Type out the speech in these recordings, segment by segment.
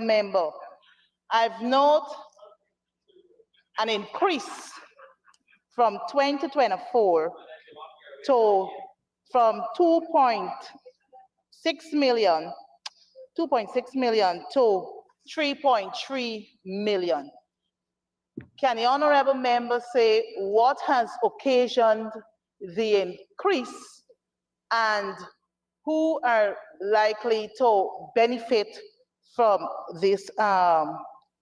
member, I've noted an increase from 2024 to from 2.6 million to 3.3 million. Can the honorable member say what has occasioned the increase and who are likely to benefit from this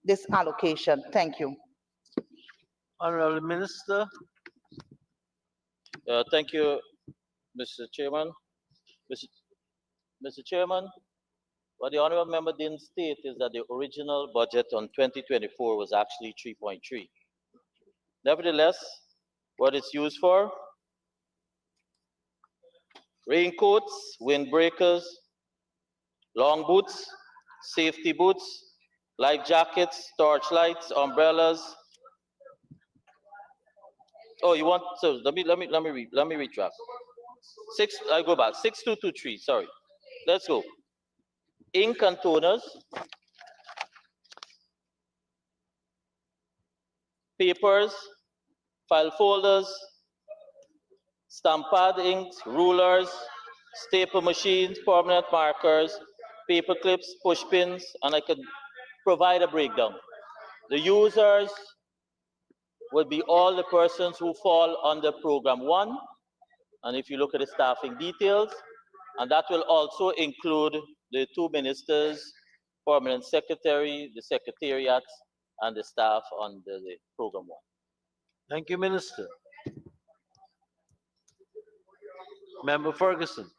this allocation? Thank you. Honorable Minister. Thank you, Mr. Chairman. Mr. Chairman, what the honorable member didn't state is that the original budget on 2024 was actually 3.3. Nevertheless, what it's used for: raincoats, windbreakers, long boots, safety boots, life jackets, torchlights, umbrellas. Oh, you want, so let me retract. I go back. 6223, sorry. Let's go. Ink and toners, papers, file folders, stamp pad inks, rulers, staple machines, permanent markers, paper clips, push pins, and I could provide a breakdown. The users would be all the persons who fall under program 1, and if you look at the staffing details, and that will also include the 2 ministers, permanent secretary, the secretariat, and the staff under the program 1. Thank you, Minister. Member Ferguson.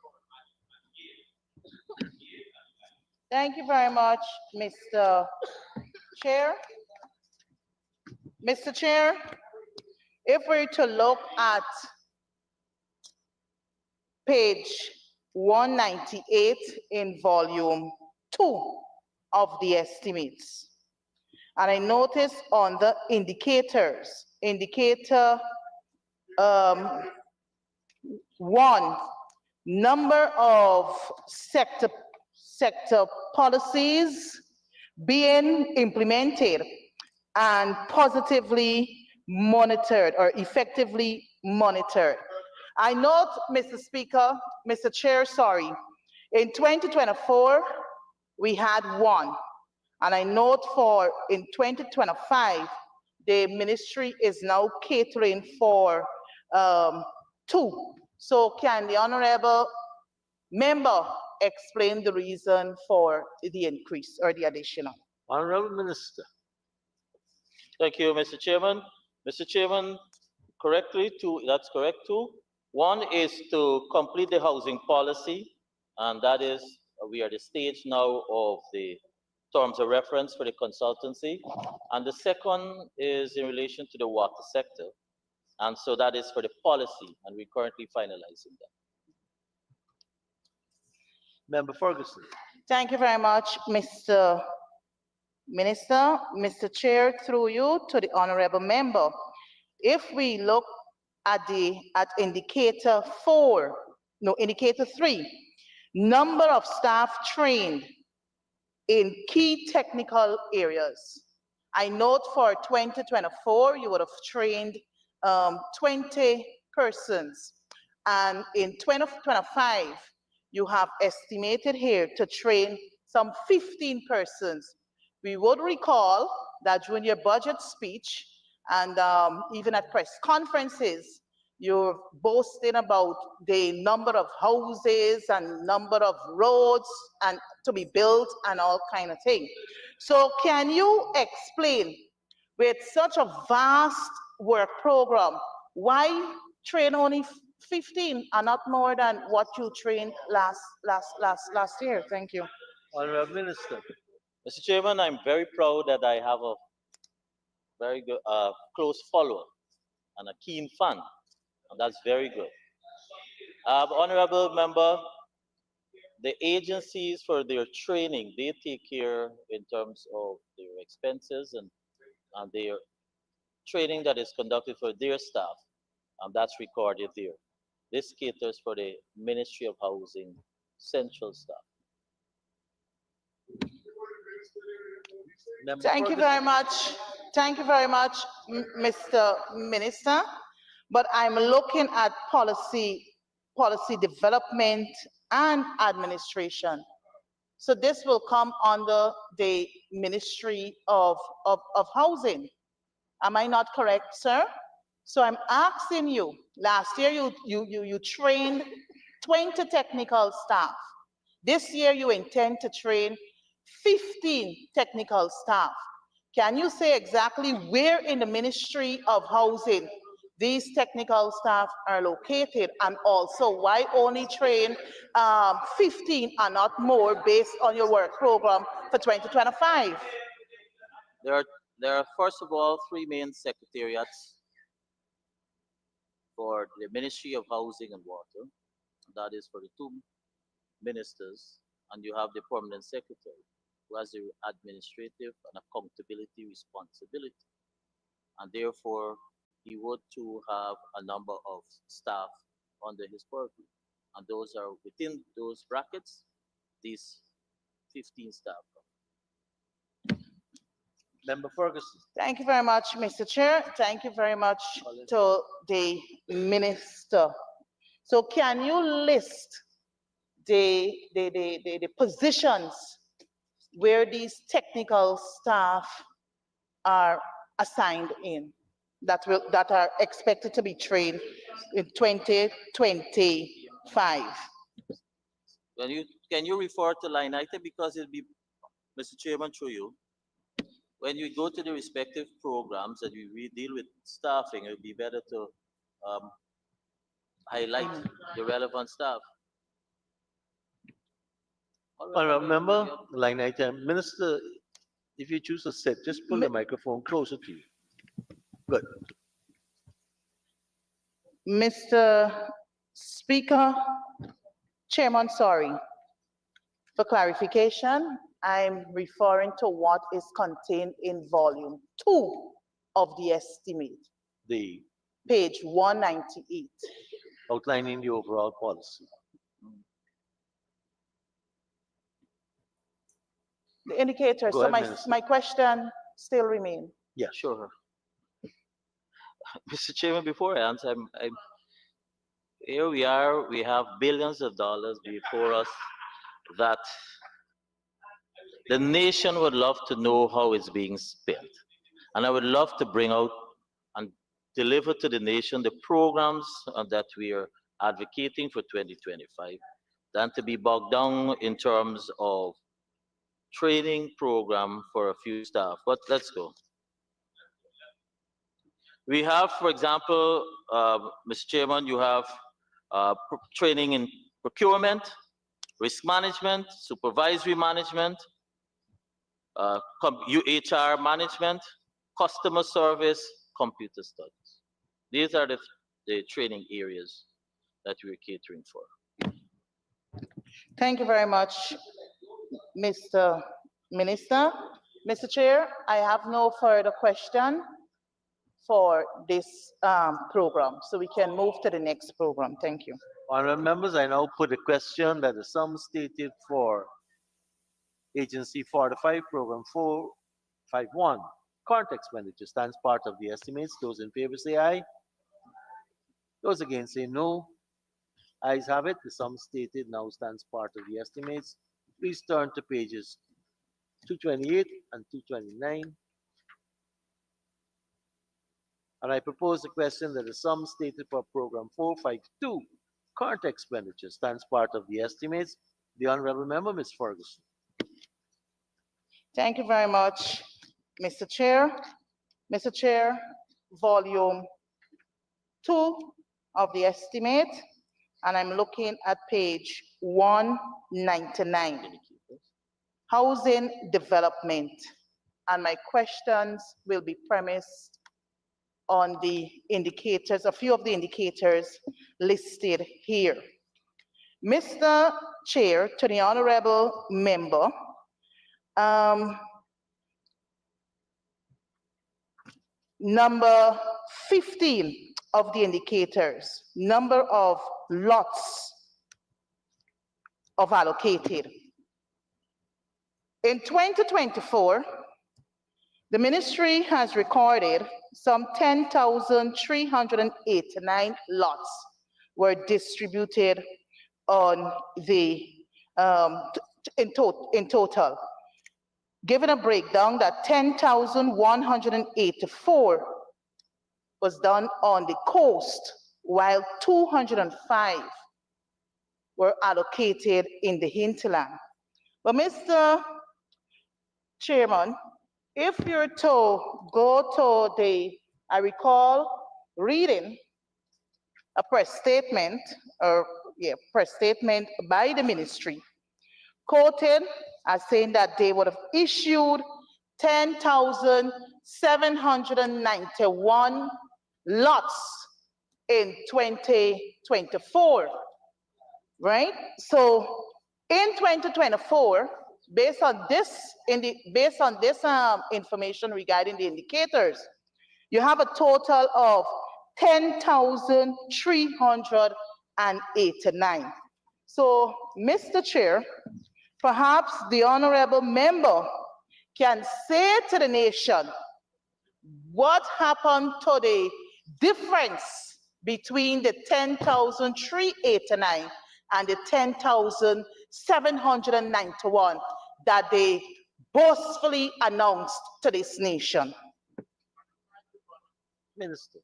Thank you very much, Mr. Chair. Mr. Chair, if we're to look at page 198 in volume 2 of the estimates, and I notice on the indicators, indicator 1, number of sector policies being implemented and positively monitored or effectively monitored. I note, Mr. Speaker, Mr. Chair, sorry, in 2024, we had 1. And I note for in 2025, the ministry is now catering for 2. So can the honorable member explain the reason for the increase or the additional? Honorable Minister. Thank you, Mr. Chairman. Mr. Chairman, correctly, 2, that's correct, 2. 1 is to complete the housing policy, and that is, we are at the stage now of the terms of reference for the consultancy. And the second is in relation to the water sector. And so that is for the policy, and we're currently finalizing that. Member Ferguson. Thank you very much, Mr. Minister. Mr. Chair, through you to the honorable member. If we look at indicator 3, number of staff trained in key technical areas. I note for 2024, you would have trained 20 persons. And in 2025, you have estimated here to train some 15 persons. We would recall that during your budget speech and even at press conferences, you're boasting about the number of houses and number of roads and to be built and all kind of things. So can you explain, with such a vast work program, why train only 15 and not more than what you trained last year? Thank you. Honorable Minister. Mr. Chairman, I'm very proud that I have a very good, close follower and a keen fan, and that's very good. Honorable member, the agencies for their training, they take care in terms of their expenses and their training that is conducted for their staff, and that's recorded there. This caters for the Ministry of Housing central staff. Member Thank you Ferguson. very much. Thank you very much, Mr. Minister. But I'm looking at policy development and administration. So this will come under the Ministry of Housing. Am I not correct, sir? So I'm asking you, last year you trained 20 technical staff. This year you intend to train 15 technical staff. Can you say exactly where in the Ministry of Housing these technical staff are located, and also why only train 15 and not more based on your work program for 2025? There are, there are first of all three main secretariats for the Ministry of Housing and Water. That is for the two ministers, and you have the permanent secretary who has the administrative and accountability responsibility. And therefore, he would too have a number of staff under his purview. And those are within those brackets, these 15 staff. Member Ferguson. Thank you very much, Mr. Chair. Thank you very much to the minister. So can you list the positions where these technical staff are assigned in, that are expected to be trained in 2025? Can you refer to line item, because it'll be, Mr. Chairman, through you. When you go to the respective programs and we deal with staffing, it would be better to highlight the relevant staff. Honorable member, line item. Minister, if you choose to sit, just pull the microphone closer to you. Good. Mr. Speaker, Chairman, sorry. For clarification, I'm referring to what is contained in volume 2 of the estimate, The page 198. outlining the overall policy. The indicators, Go so ahead, Minister. my question still remain. Yeah. Sure. Mr. Chairman, before I answer, here we are, we have billions of dollars before us that the nation would love to know how it's being spent. And I would love to bring out and deliver to the nation the programs that we are advocating for 2025, than to be bogged down in terms of training program for a few staff. But let's go. We have, for example, Mr. Chairman, you have training in procurement, risk management, supervisory management, HR management, customer service, computer studies. These are the training areas that we're catering for. Thank you very much, Mr. Minister. Mr. Chair, I have no further question for this program, so we can move to the next program. Thank you. Honorable members, I now put a question that the sum stated for Agency 45, Program 451, current expenditure stands part of the estimates. Those in favor say aye. Those against say no. Ayes have it. The sum stated now stands part of the estimates. Please turn to pages 228 and 229. And I propose the question that the sum stated for Program 452, current expenditure, stands part of the estimates. The Honorable Member, Ms. Ferguson. Thank you very much, Mr. Chair. Mr. Chair, volume 2 of the estimate, and I'm looking at page 199, housing development. And my questions will be premised on the indicators, a few of the indicators listed here. Mr. Chair, to the honorable member, number 15 of the indicators, number of lots of allocated. In 2024, The ministry has recorded some 10,389 lots were distributed on the in total. Given a breakdown that 10,184 was done on the coast, while 205 were allocated in the hinterland. But Mr. Chairman, if you're to go to I recall reading a press statement, press statement by the ministry, quoted as saying that they would have issued 10,791 lots in 2024, right? So in 2024, based on this information regarding the indicators, you have a total of 10,389. So, Mr. Chair, perhaps the honorable member can say to the nation what happened to the difference between the 10,389 and the 10,791 that they boastfully announced to this nation. Minister.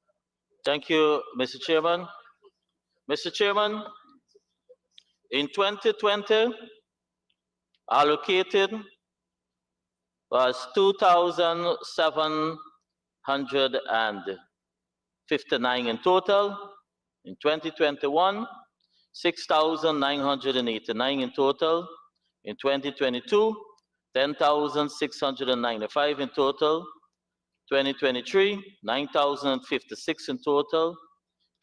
Thank you, Mr. Chairman. Mr. Chairman, in 2020, allocated was 2,759 in total. In 2021, 6,989 in total. In 2022, 10,695 in total. 2023, 9,056 in total.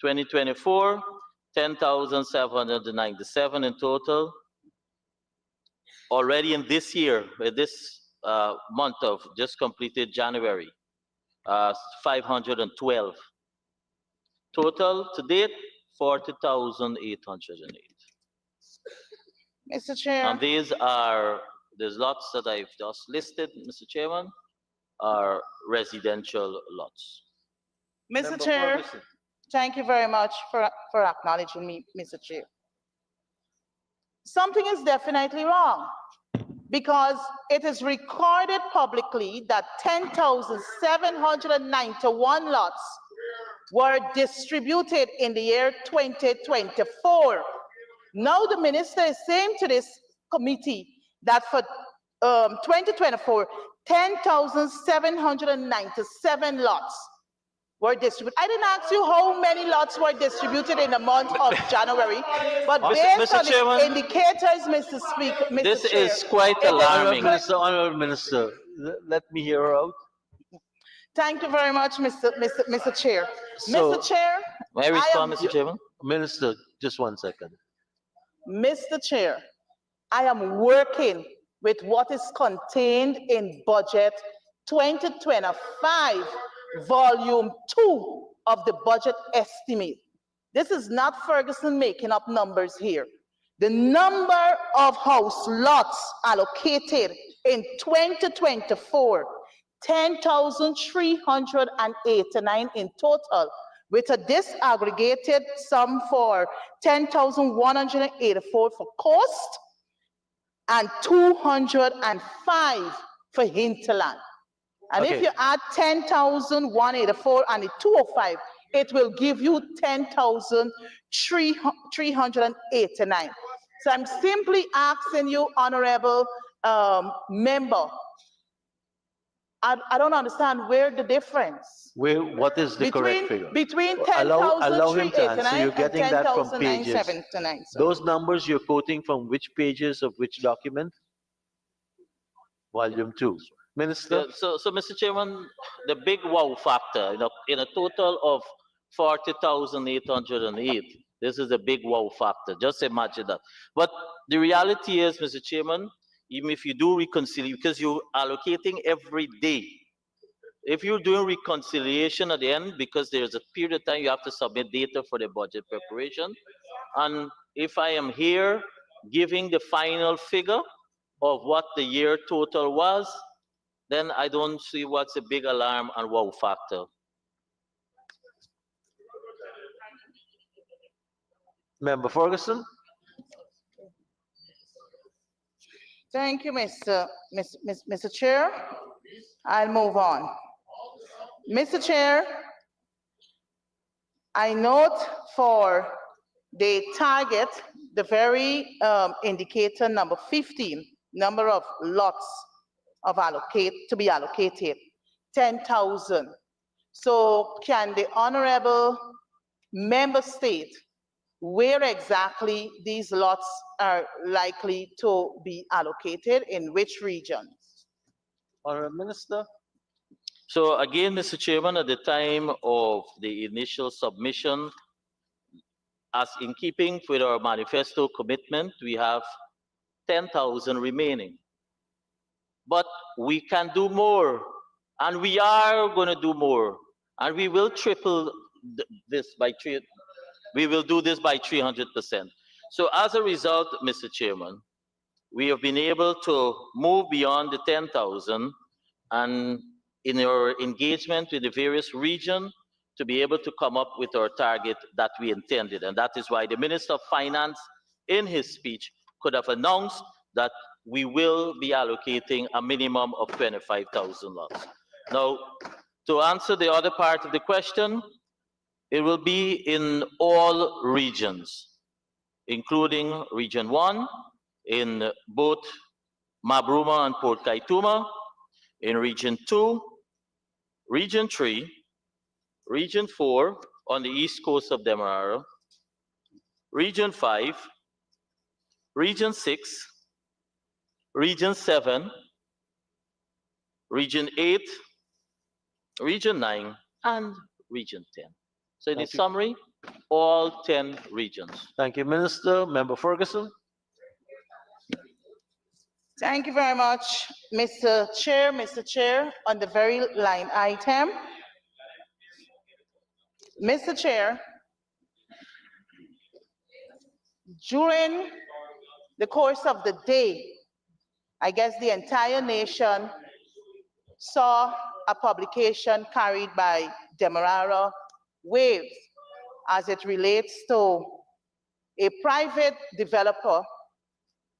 2024, 10,797 in total. Already in this year, this month of just completed January, 512. Total to date, 40,808. Mr. Chair. And there's lots that I've just listed, Mr. Chairman, are residential lots. Mr. Chair, thank you very much for acknowledging me, Mr. Chair. Something is definitely wrong because it is recorded publicly that 10,791 lots were distributed in the year 2024. Now the minister is saying to this committee that for 2024, 10,797 lots were distributed. I didn't ask you how many lots were distributed in the month of January, but based on the indicators, Mr. Speaker, Mr. This Chair, is quite alarming. Honorable Minister, let me hear her out. Thank you very much, Mr. Chair. So, Mr. Chair, may I respond, Mr. Chairman? Minister, just 1 second. Mr. Chair, I am working with what is contained in Budget 2025, Volume 2 of the budget estimate. This is not Ferguson making up numbers here. The number of house lots allocated in 2024, 10,389 in total, with a disaggregated sum for 10,184 for coast and 205 for hinterland. And if you add 10,184 and the 205, it will give you 10,389. So I'm simply asking you, honorable member, I don't understand where the difference. What is the correct figure? Between Allow him to answer. 10,389 You're getting and that from pages. 10,979. Those numbers you're quoting from which pages of which document? Volume 2. Minister? So, Mr. Chairman, the big wow factor, in a total of 40,808, this is a big wow factor. Just imagine that. But the reality is, Mr. Chairman, even if you do reconciliation, because you're allocating every day, if you're doing reconciliation at the end, because there's a period of time you have to submit data for the budget preparation, and if I am here giving the final figure of what the year total was, then I don't see what's a big alarm and wow factor. Member Ferguson. Thank you, Mr. Chair. I'll move on. Mr. Chair, I note for the target, the very indicator number 15, number of lots to be allocated, 10,000. So can the honorable member state where exactly these lots are likely to be allocated, in which regions? Honorable Minister. So again, Mr. Chairman, at the time of the initial submission, as in keeping with our manifesto commitment, we have 10,000 remaining. But we can do more, and we are going to do more, and we will triple this by three. We will do this by 300%. So as a result, Mr. Chairman, we have been able to move beyond the 10,000 and in our engagement with the various regions to be able to come up with our target that we intended. And that is why the Minister of Finance in his speech could have announced that we will be allocating a minimum of 25,000 lots. Now, to answer the other part of the question, it will be in all regions, including Region 1, in both Mabruma and Port Kaituma, in Region 2, Region 3, Region 4 on the east coast of Demerara, Region 5, Region 6, Region 7, Region 8, Region 9, and Region 10. So in summary, all 10 regions. Thank you, Minister. Member Ferguson. Thank you very much, Mr. Chair. Mr. Chair, on the very line item. Mr. Chair, during the course of the day, I guess the entire nation saw a publication carried by Demerara Waves as it relates to a private developer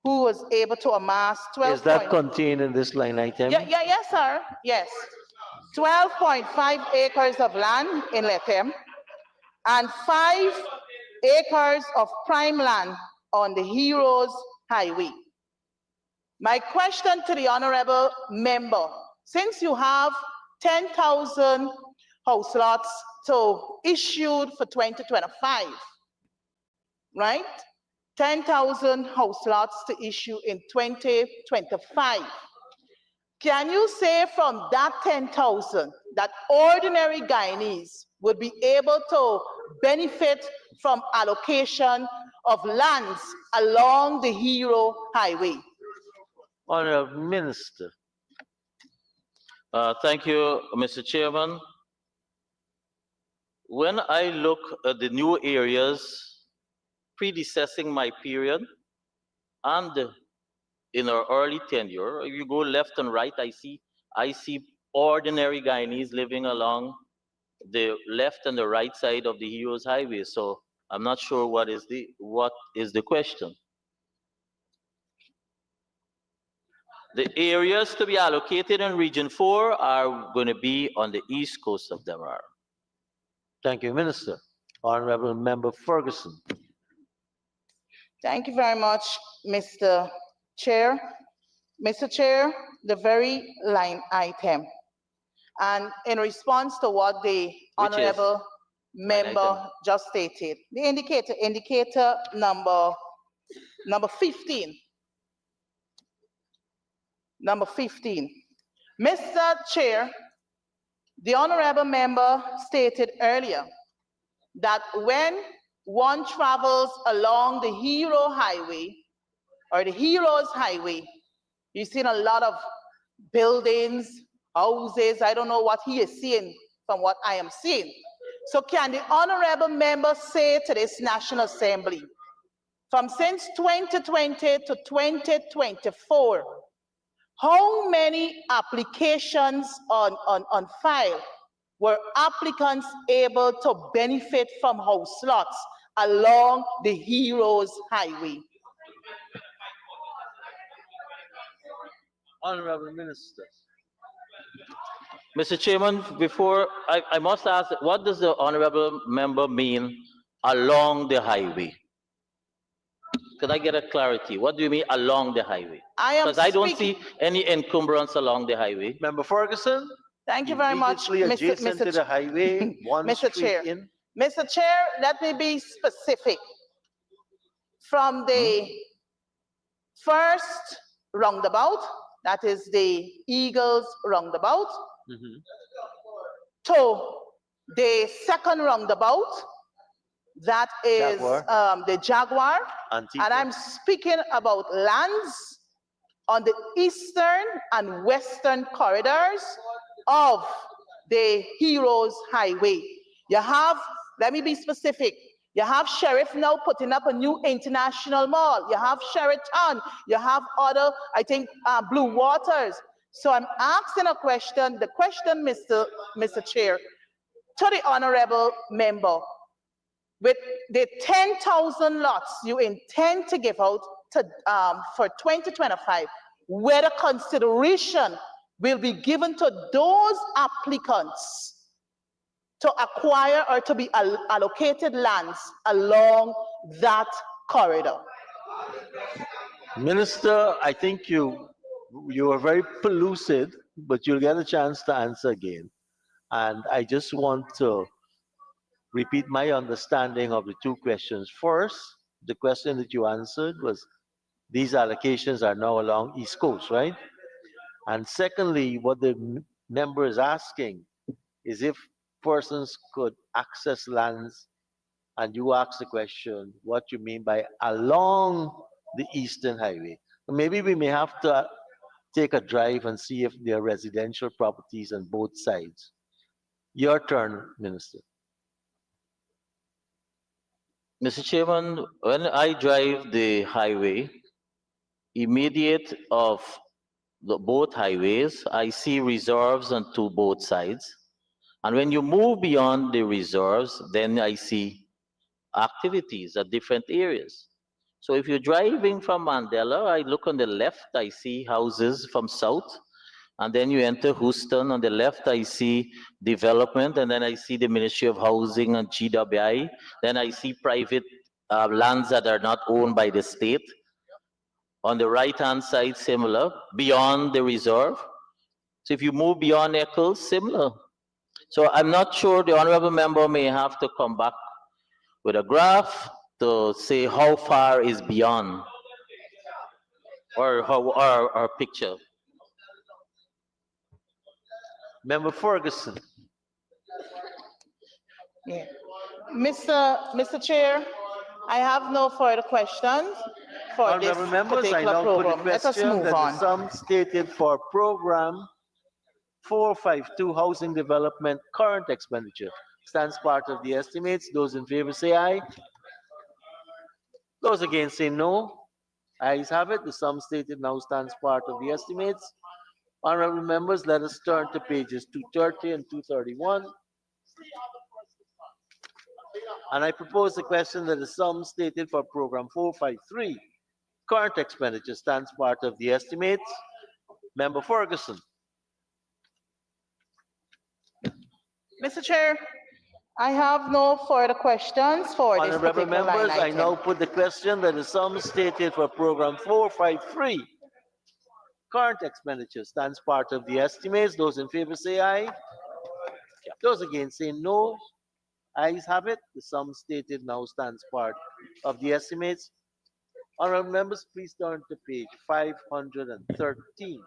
who was able to amass 12. Is that contained in this line item? Yes, sir. Yes. 12.5 acres of land in Lethem and 5 acres of prime land on the Heroes Highway. My question to the honorable member, since you have 10,000 house lots issued for 2025, right? 10,000 house lots to issue in 2025. Can you say from that 10,000 that ordinary Guyanese would be able to benefit from allocation of lands along the Hero Highway? Honorable Minister. Thank you, Mr. Chairman. When I look at the new areas predecessing my period and in our early tenure, if you go left and right, I see ordinary Guyanese living along the left and the right side of the Heroes Highway. So I'm not sure what is the question. The areas to be allocated in Region 4 are going to be on the east coast of Demerara. Thank you, Minister. Honorable Member Ferguson. Thank you very much, Mr. Chair. Mr. Chair, the very line item. And in response to what the honorable member just stated, the indicator number 15. Number 15. Mr. Chair, the honorable member stated earlier that when one travels along the Hero Highway or the Heroes Highway, you've seen a lot of buildings, houses. I don't know what he is seeing from what I am seeing. So can the honorable member say to this National Assembly, from since 2020 to 2024, How many applications on file were applicants able to benefit from house lots along the Heroes Highway? Honorable Minister. Mr. Chairman, before I must ask, what does the honorable member mean along the highway? Can I get a clarity? What do you mean along the highway? I am Because I don't speaking. see any encumbrance along the highway. Member Ferguson, Thank you very much, immediately adjacent to the highway, one Mr. street Chair. in. Mr. Chair, let me be specific. From the first roundabout, that is the Eagles roundabout, Mhm. to the second roundabout, that is Jaguar. the Jaguar. Antigua. And I'm speaking about lands on the eastern and western corridors of the Heroes Highway. You have, let me be specific, you have Sheriff now putting up a new international mall. You have Sheraton. You have other, I think, Blue Waters. So I'm asking a question, the question, Mr. Chair, to the honorable member. With the 10,000 lots you intend to give out to, for 2025, whether consideration will be given to those applicants to acquire or to be allocated lands along that corridor. Minister, I think you are very pellucid, but you'll get a chance to answer again. And I just want to repeat my understanding of the two questions. First, the question that you answered was these allocations are now along East Coast, right? And secondly, what the member is asking is if persons could access lands, and you ask the question, what you mean by along the Eastern Highway. Maybe we may have to take a drive and see if there are residential properties on both sides. Your turn, Minister. Mr. Chairman, when I drive the highway, immediate of both highways, I see reserves on both sides. And when you move beyond the reserves, then I see activities at different areas. So if you're driving from Mandela, I look on the left, I see houses from south. And then you enter Houston, on the left, I see development. And then I see the Ministry of Housing and GWI. Then I see private lands that are not owned by the state. On the right-hand side, similar, beyond the reserve. So if you move beyond Eccles, similar. So I'm not sure, the honorable member may have to come back with a graph to say how far is beyond, or how, or picture. Member Ferguson. Yeah. Mr. Chair, I have no further questions for this Honorable members, I particular now put the program. Let us question move that the on. sum stated for program 452 housing development current expenditure stands part of the estimates. Those in favor say aye. Those against say no. Ayes have it. The sum stated now stands part of the estimates. Honorable members, let us turn to pages 230 and 231. And I propose the question that the sum stated for program 453 current expenditure stands part of the estimates. Member Ferguson. Mr. Chair, I have no further questions for this Honorable particular line members, I now item. put the question that the sum stated for program 453 current expenditure stands part of the estimates. Those in favor say aye. Those against say no. Ayes have it. The sum stated now stands part of the estimates. Honorable members, please turn to page 513.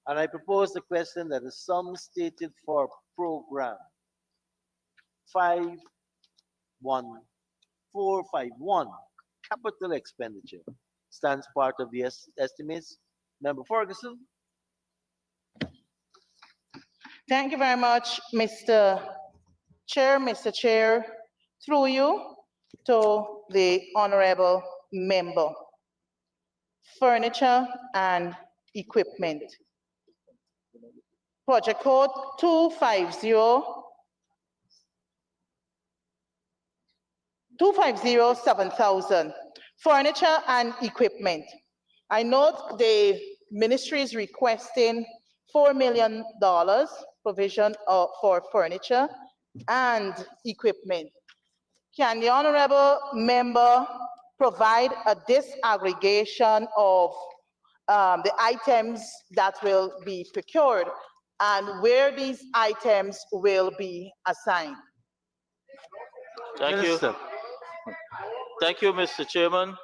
And I propose the question that the sum stated for program 51451 capital expenditure stands part of the estimates. Member Ferguson. Thank you very much, Mr. Chair, Mr. Chair, through you to the honorable member, furniture and equipment. Project code 250-7000, furniture and equipment. I note the ministry is requesting $4 million provision for furniture and equipment. Can the honorable member provide a disaggregation of the items that will be procured and where these items will be assigned? Thank you. Minister. Thank you, Mr. Chairman.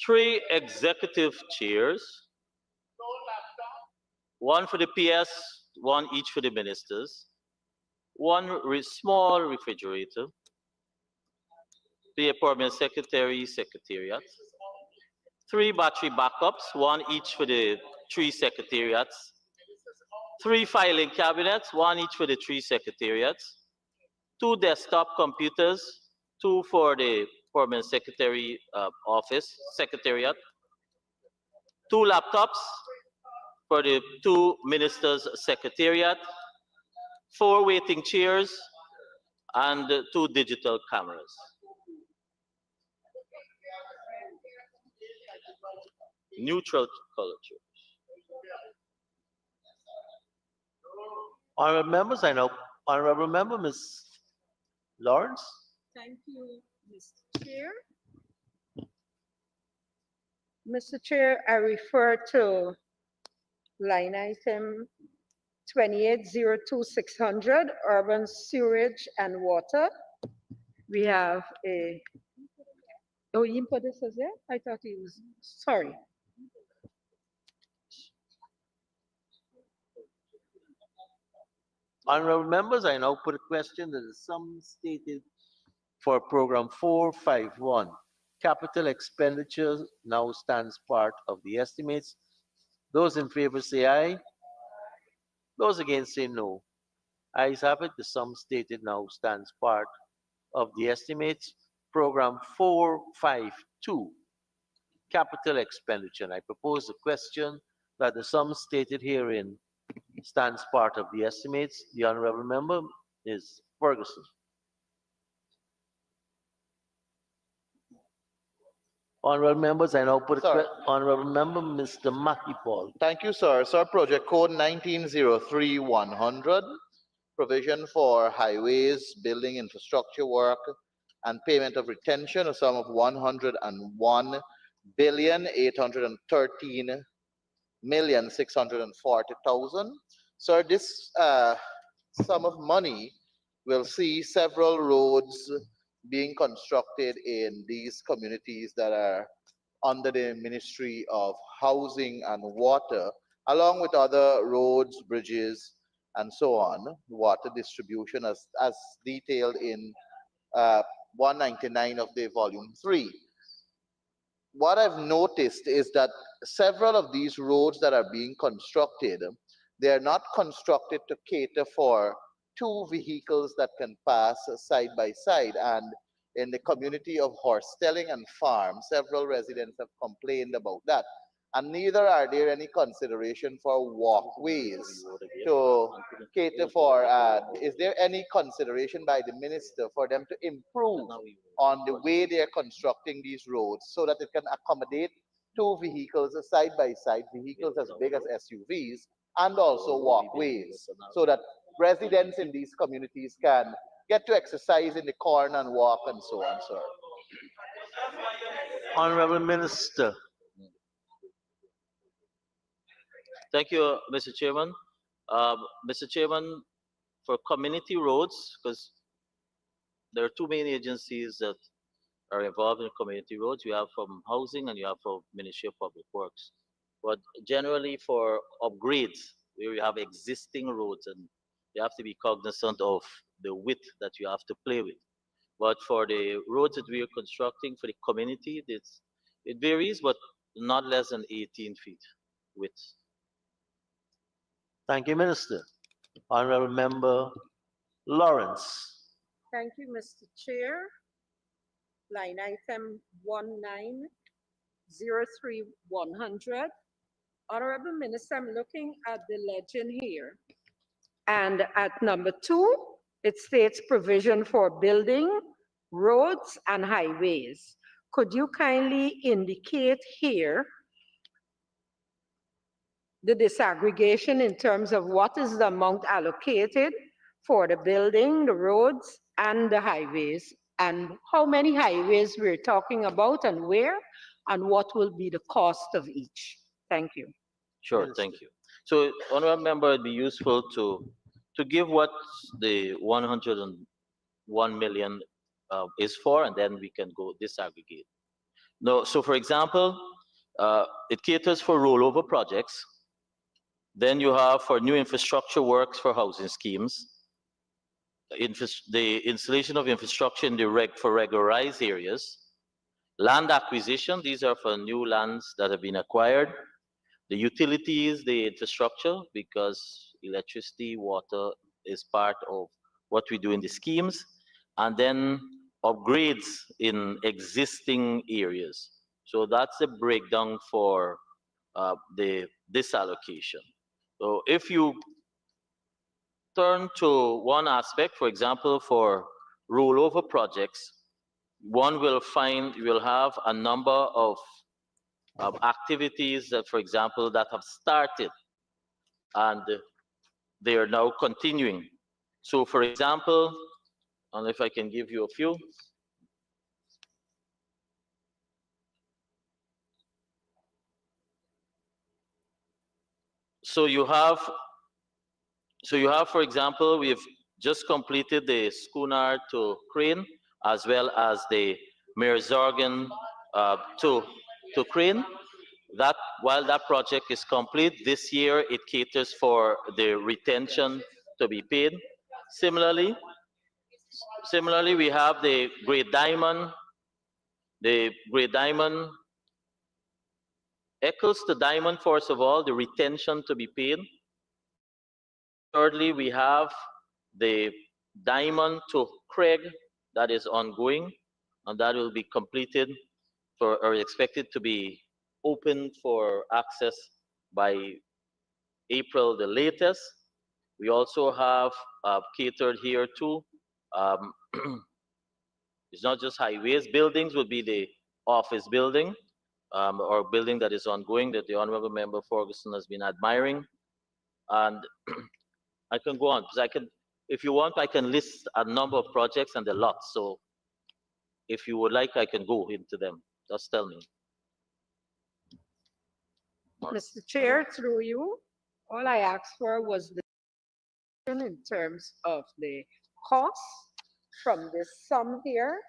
3 executive chairs, one for the PS, one each for the ministers, one small refrigerator, the permanent secretary, secretariat, 3 battery backups, one each for the 3 secretariats, 3 filing cabinets, one each for the 3 secretariats, 2 desktop computers, 2 for the permanent secretary office, secretariat, 2 laptops for the 2 ministers' secretariat, 4 waiting chairs, and 2 digital cameras. Neutral color chairs. Honorable members, I now, honorable member, Ms. Lawrence. Thank you, Mr. Chair. Mr. Chair, I refer to line item 2802-600, urban sewerage and water. We have a, oh, you put this as there? I thought he was, sorry. Honorable members, I now put a question that the sum stated for program 451. Capital expenditure now stands part of the estimates. Those in favor say aye. Those against say no. Ayes have it. The sum stated now stands part of the estimates. Program 452. Capital expenditure. And I propose the question that the sum stated herein stands part of the estimates. The honorable member is Ferguson. Honorable members, I now put a Sir. honorable member, Mr. Mackey Paul. Thank you, sir. Sir, project code 1903-100, provision for highways, building infrastructure work, and payment of retention, a sum of 101,813,640,000. Sir, this sum of money will see several roads being constructed in these communities that are under the Ministry of Housing and Water, along with other roads, bridges, and so on, water distribution as detailed in 199 of the volume 3. What I've noticed is that several of these roads that are being constructed, they are not constructed to cater for 2 vehicles that can pass side by side. And in the community of Horstelling and Farm, several residents have complained about that. And neither are there any consideration for walkways to cater for. Is there any consideration by the minister for them to improve on the way they are constructing these roads so that it can accommodate 2 vehicles side by side, vehicles as big as SUVs, and also walkways, so that residents in these communities can get to exercise in the corner and walk and so on, sir? Honorable Minister. Thank you, Mr. Chairman. Mr. Chairman, for community roads, because there are 2 main agencies that are involved in community roads. You have from housing and you have from Ministry of Public Works. But generally for upgrades, where you have existing roads and you have to be cognizant of the width that you have to play with. But for the roads that we are constructing for the community, it varies, but not less than 18 feet width. Thank you, Minister. Honorable member Lawrence. Thank you, Mr. Chair. Line item 1903100. Honorable Minister, I'm looking at the legend here. And at number 2, it states provision for building, roads, and highways. Could you kindly indicate here the disaggregation in terms of what is the amount allocated for the building, the roads, and the highways, and how many highways we're talking about and where, and what will be the cost of each? Thank you. Sure, thank you. So, honorable member, it'd be useful to give what the 101 million is for, and then we can go disaggregate. No, so for example, it caters for rollover projects. Then you have for new infrastructure works for housing schemes, the installation of infrastructure in the for regularized areas, land acquisition, these are for new lands that have been acquired, the utilities, the infrastructure, because electricity, water is part of what we do in the schemes, and then upgrades in existing areas. So that's a breakdown for this allocation. So if you turn to one aspect, for example, for rollover projects, one will have a number of activities that, for example, that have started and they are now continuing. So for example, and if I can give you a few. So you have, for example, we've just completed the schooner to crane, as well as the Meersargen to crane. That, while that project is complete, this year it caters for the retention to be paid. Similarly, we have the Great Diamond. The Great Diamond echoes to Diamond, first of all, the retention to be paid. Thirdly, we have the Diamond to Craig that is ongoing, and that will be completed or expected to be open for access by April the latest. We also have catered here to, it's not just highways, buildings would be the office building, or building that is ongoing that the Honorable Member Ferguson has been admiring. And I can go on, because I can, if you want, I can list a number of projects and the lots. So if you would like, I can go into them. Just tell me. Mr. Chair, through you, all I asked for was the in terms of the cost from this sum here,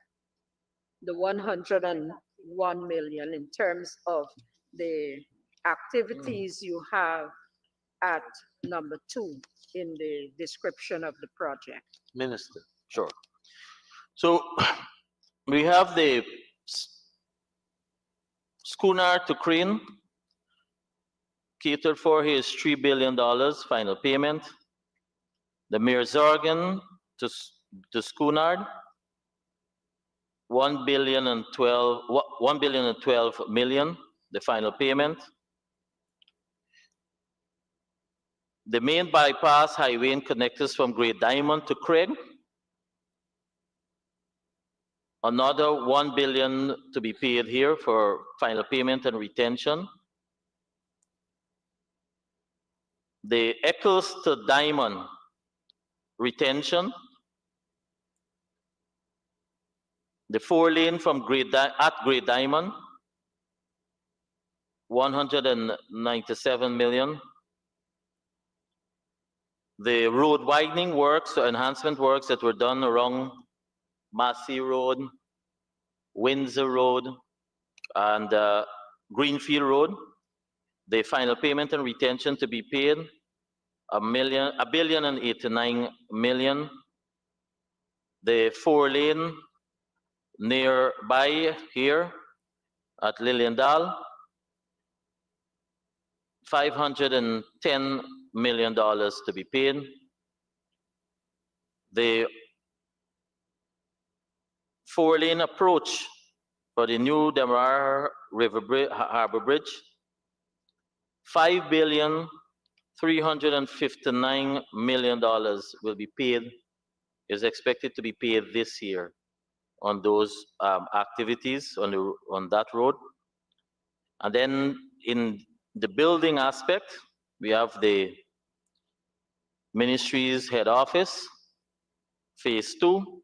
the 101 million, in terms of the activities you have at number 2 in the description of the project. Minister. Sure. So we have the schooner to crane. Catered for here is $3 billion final payment. The Meersargen to Schoonard, 1,012 million, the final payment. The main bypass highway and connectors from Great Diamond to Craig, another 1 billion to be paid here for final payment and retention. The Eccles to Diamond retention. The 4-lane from Great Diamond, 197 million. The road widening works, so enhancement works that were done along Massey Road, Windsor Road, and Greenfield Road. The final payment and retention to be paid, $1,089 million. The 4-lane nearby here at Liliendal, $510 million to be paid. the 4-lane approach for the new Demerara Harbor Bridge, $5,359,000,000 will be paid, is expected to be paid this year on those activities on that road. And then in the building aspect, we have the ministry's head office, phase 2,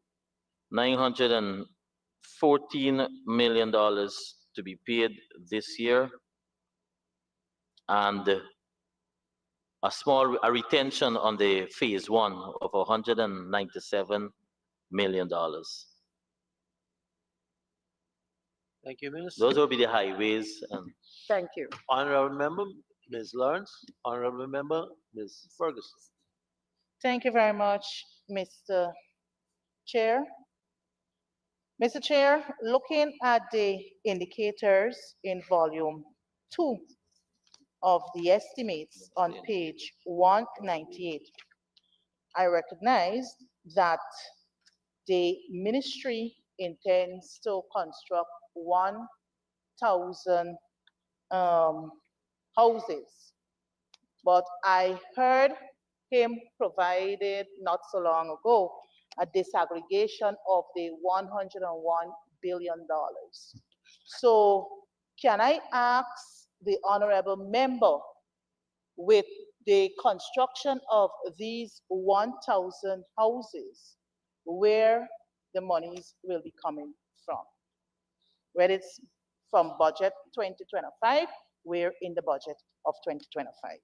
$914 million to be paid this year, and a retention on the phase 1 of $197 million. Thank you, Minister. Those will be the highways. And Thank you. Honorable Member, Ms. Lawrence. Honorable Member, Ms. Ferguson. Thank you very much, Mr. Chair. Mr. Chair, looking at the indicators in volume 2 of the estimates on page 198, I recognize that the ministry intends to construct 1,000 houses. But I heard him provided not so long ago a disaggregation of the $101 billion. So can I ask the honorable member, with the construction of these 1,000 houses, where the monies will be coming from? Whether it's from budget 2025, we're in the budget of 2025.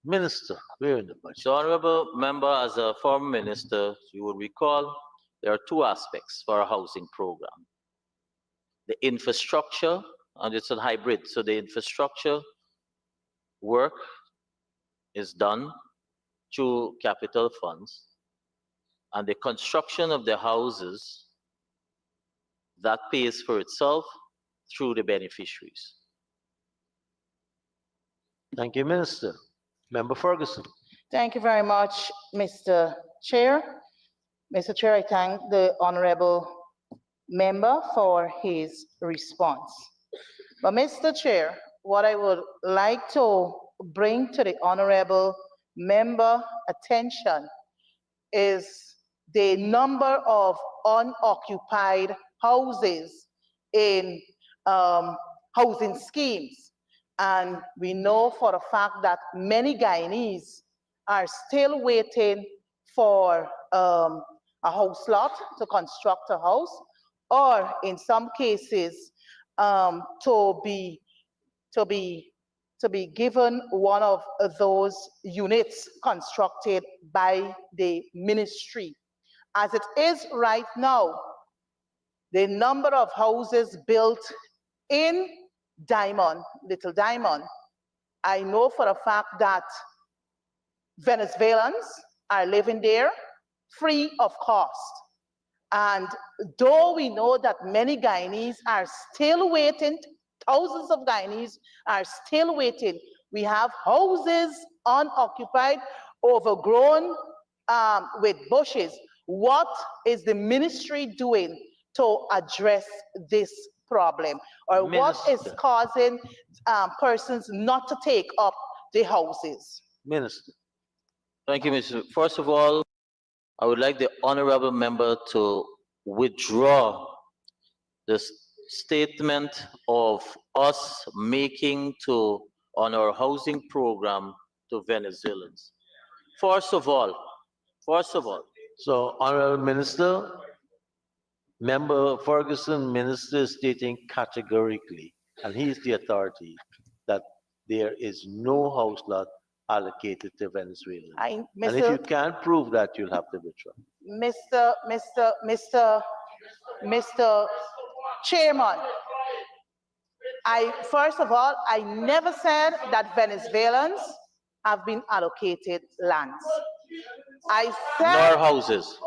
Minister, we're in the budget. so, honorable member, as a former minister, you will recall there are two aspects for a housing program: the infrastructure, and it's a hybrid. So the infrastructure work is done through capital funds, and the construction of the houses, that pays for itself through the beneficiaries. Thank you, Minister. Member Ferguson. Thank you very much, Mr. Chair. Mr. Chair, I thank the honorable member for his response. But Mr. Chair, what I would like to bring to the honorable member attention is the number of unoccupied houses in housing schemes. And we know for a fact that many Guyanese are still waiting for a house lot to construct a house, or in some cases, to be given one of those units constructed by the ministry. As it is right now, the number of houses built in Diamond, Little Diamond, I know for a fact that Venezuelans are living there free of cost. And though we know that many Guyanese are still waiting, thousands of Guyanese are still waiting, we have houses unoccupied, overgrown with bushes. What is the ministry doing to address this problem? Or what is Minister. causing persons not to take up the houses? Minister. Thank you, Mr. First of all, I would like the honorable member to withdraw the statement of us making on our housing program to Venezuelans. First of all, So, Honorable Minister, Member Ferguson, Minister is stating categorically, and he is the authority, that there is no house lot allocated to Venezuelans. And if you can't prove that, you'll have to withdraw. Mr. Chairman, first of all, I never said that Venezuelans have been allocated lands. I said, nor houses.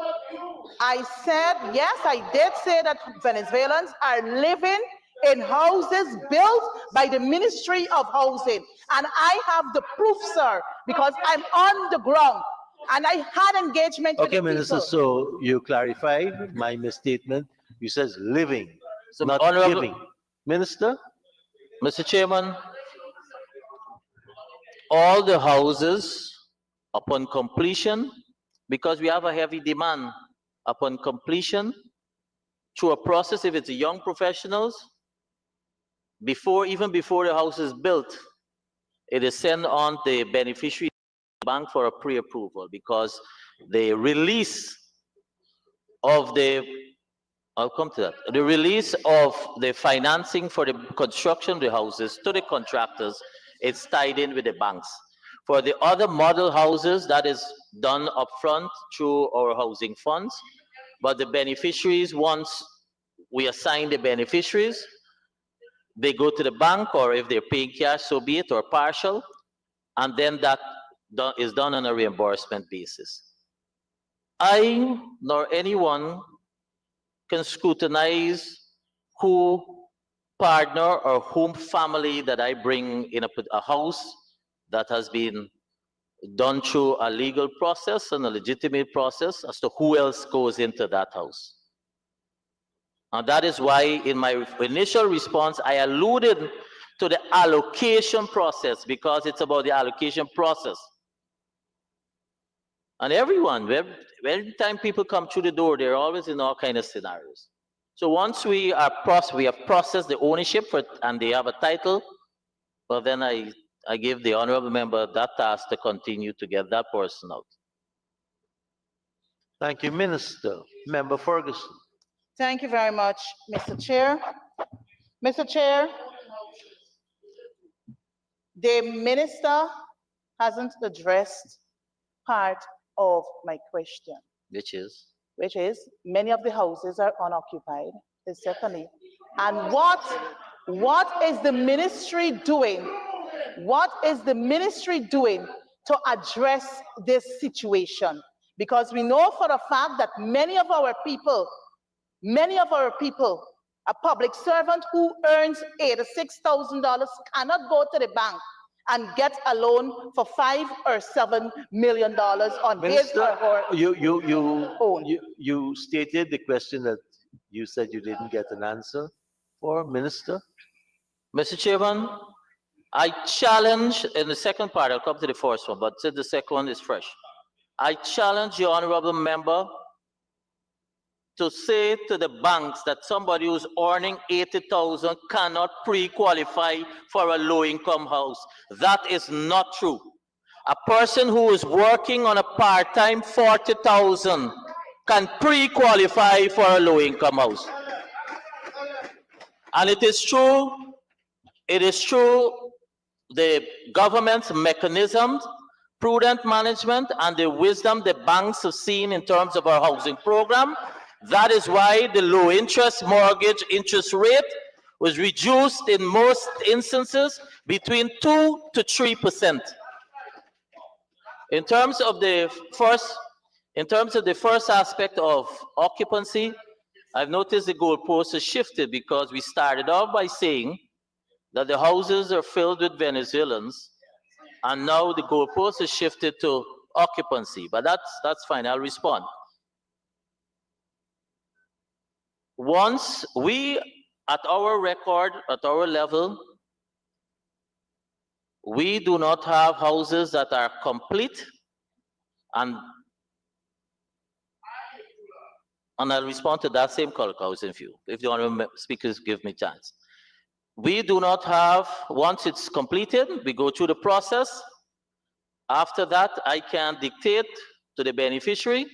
I said, yes, I did say that Venezuelans are living in houses built by the Ministry of Housing. And I have the proof, sir, because I'm on the ground. And I had engagement with Okay, the Minister, people. so you clarified my misstatement. You says living, So, not Honorable giving. Minister? Mr. Chairman, all the houses upon completion, because we have a heavy demand upon completion through a process, if it's young professionals, even before the house is built, it is sent on the beneficiary bank for a pre-approval because the release of the, I'll come to that, the release of the financing for the construction of the houses to the contractors, it's tied in with the banks. For the other model houses, that is done upfront through our housing funds, but the beneficiaries, once we assign the beneficiaries, they go to the bank, or if they're paying cash, so be it, or partial, and then that is done on a reimbursement basis. I nor anyone can scrutinize who partner or whom family that I bring in a house that has been done through a legal process and a legitimate process as to who else goes into that house. And that is why in my initial response, I alluded to the allocation process, because it's about the allocation process. And everyone, every time people come through the door, they're always in all kinds of scenarios. So once we have processed the ownership and they have a title, well, then I give the honorable member that task to continue to get that person out. Thank you, Minister. Member Ferguson. Thank you very much, Mr. Chair. Mr. Chair, the minister hasn't addressed part of my question, Which is? which is many of the houses are unoccupied, the secondly. And what is the ministry doing? What is the ministry doing to address this situation? Because we know for a fact that many of our people, a public servant who earns $86,000 cannot go to the bank and get a loan for $5 or $7 million on his or her own. You stated the question that you said you didn't get an answer for, Minister. Mr. Chairman, I challenge, in the second part, I'll come to the first one, but since the second one is fresh, I challenge the honorable member to say to the banks that somebody who's earning 80,000 cannot pre-qualify for a low-income house. That is not true. A person who is working on a part-time 40,000 can pre-qualify for a low-income house. And it is true, the government's mechanisms, prudent management, and the wisdom the banks have seen in terms of our housing program. That is why the low interest mortgage interest rate was reduced in most instances between 2 to 3%. In terms of the first aspect of occupancy, I've noticed the goalpost has shifted, because we started off by saying that the houses are filled with Venezuelans, and now the goalpost has shifted to occupancy. But that's fine, I'll respond. Once we, at our record, at our level, we do not have houses that are complete, and I'll respond to that same color housing view, if the honorable speakers give me chance. We do not have, once it's completed, we go through the process. After that, I can dictate to the beneficiary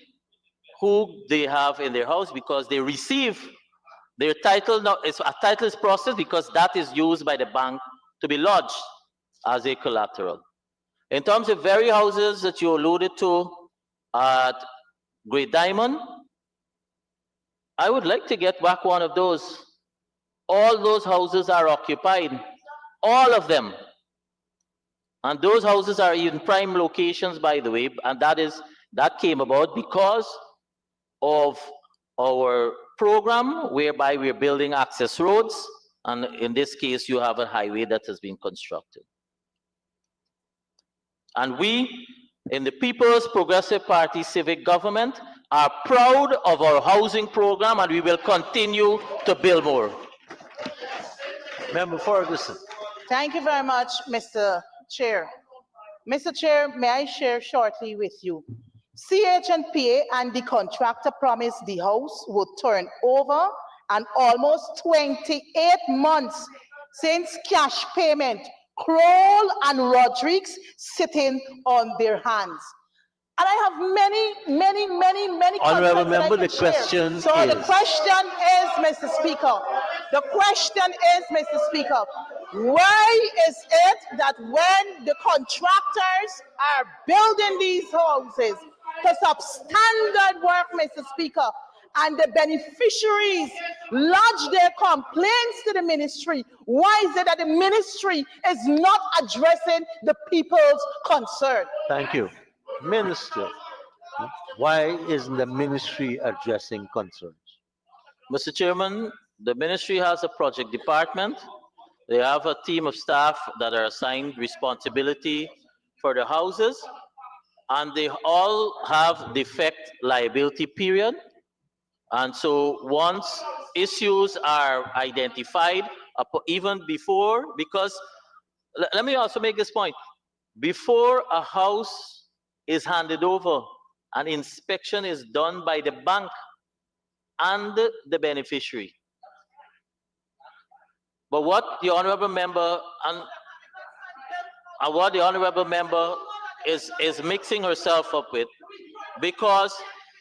who they have in their house, because they receive their title. Now, a title is processed because that is used by the bank to be lodged as a collateral. In terms of very houses that you alluded to at Great Diamond, I would like to get back one of those. All those houses are occupied, all of them. And those houses are in prime locations, by the way, and that came about because of our program whereby we're building access roads, and in this case, you have a highway that has been constructed. And we in the People's Progressive Party civic government are proud of our housing program, and we will continue to build more. Member Ferguson. Thank you very much, Mr. Chair. Mr. Chair, may I share shortly with you? CHNPA and the contractor promised the house would turn over, and almost 28 months since cash payment, Kroll and Rodriguez sitting on their hands. And I have many Honourable concerns that I member, can the share. question So the is- question is, Mr. Speaker, the question is, Mr. Speaker, why is it that when the contractors are building these houses to substandard work, Mr. Speaker, and the beneficiaries lodge their complaints to the ministry, why is it that the ministry is not addressing the people's concern? Thank you. Minister, why isn't the ministry addressing concerns? Mr. Chairman, the ministry has a project department. They have a team of staff that are assigned responsibility for the houses, and they all have defect liability period. And so once issues are identified, even before, because let me also make this point. Before a house is handed over, an inspection is done by the bank and the beneficiary. But what the honorable member and what the honorable member is mixing herself up with, because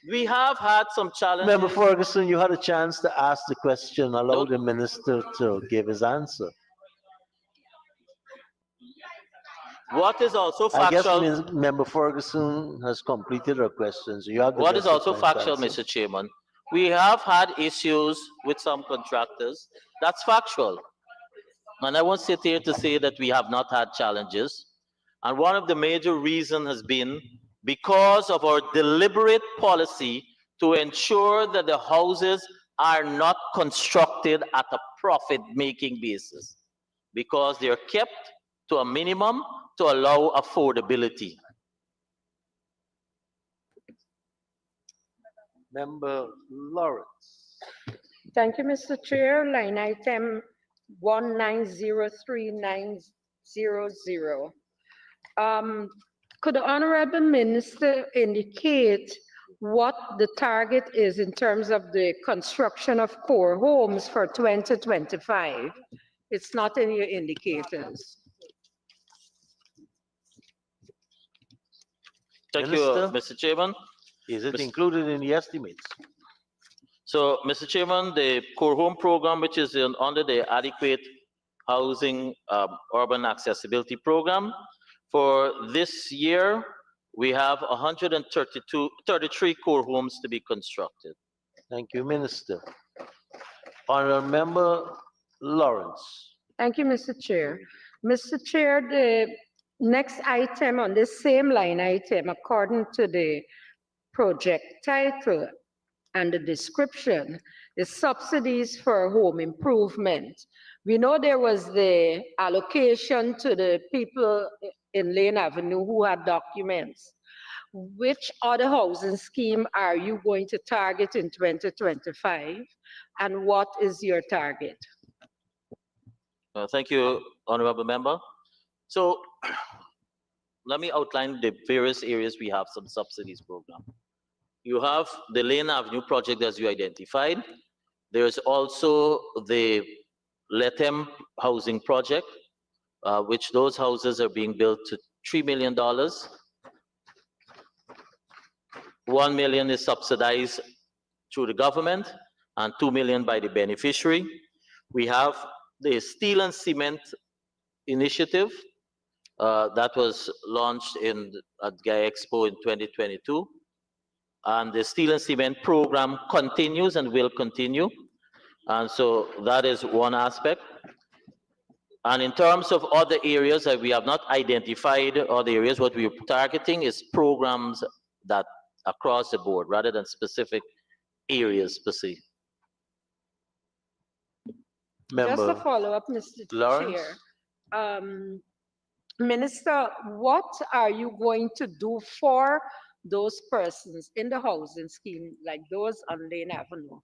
we have had some challenges. Member Ferguson, you had a chance to ask the question. Allow the minister to give his answer. What is also I guess factual, Member Ferguson has completed her questions. You have the what is rest of also the factual, answer. Mr. Chairman, we have had issues with some contractors. That's factual. And I won't sit here to say that we have not had challenges. And one of the major reasons has been because of our deliberate policy to ensure that the houses are not constructed at a profit-making basis, because they are kept to a minimum to allow affordability. Member Lawrence. Thank you, Mr. Chair. Line item 1903900. Could the Honorable Minister indicate what the target is in terms of the construction of core homes for 2025? It's not in your indicators. Thank you, Minister? Mr. Chairman. Is it included in the estimates? So, Mr. Chairman, the core home program, which is under the adequate housing urban accessibility program, for this year, we have 33 core homes to be constructed. Thank you, Minister. Honourable Member Lawrence. Thank you, Mr. Chair. Mr. Chair, the next item on this same line item, according to the project title and the description, is subsidies for home improvement. We know there was the allocation to the people in Lane Avenue who had documents. Which other housing scheme are you going to target in 2025? And what is your target? Thank you, Honorable Member. So, let me outline the various areas we have some subsidies program. You have the Lane Avenue project as you identified. There's also the Lethem housing project, which those houses are being built to $3 million. $1 million is subsidized through the government and $2 million by the beneficiary. We have the steel and cement initiative that was launched at Gai Expo in 2022. And the steel and cement program continues and will continue. And so that is one aspect. And in terms of other areas that we have not identified, other areas, what we're targeting is programs that across the board rather than specific areas per se. Just a Member follow-up, Mr. Lawrence? Chair. Minister, what are you going to do for those persons in the housing scheme, like those on Lane Avenue,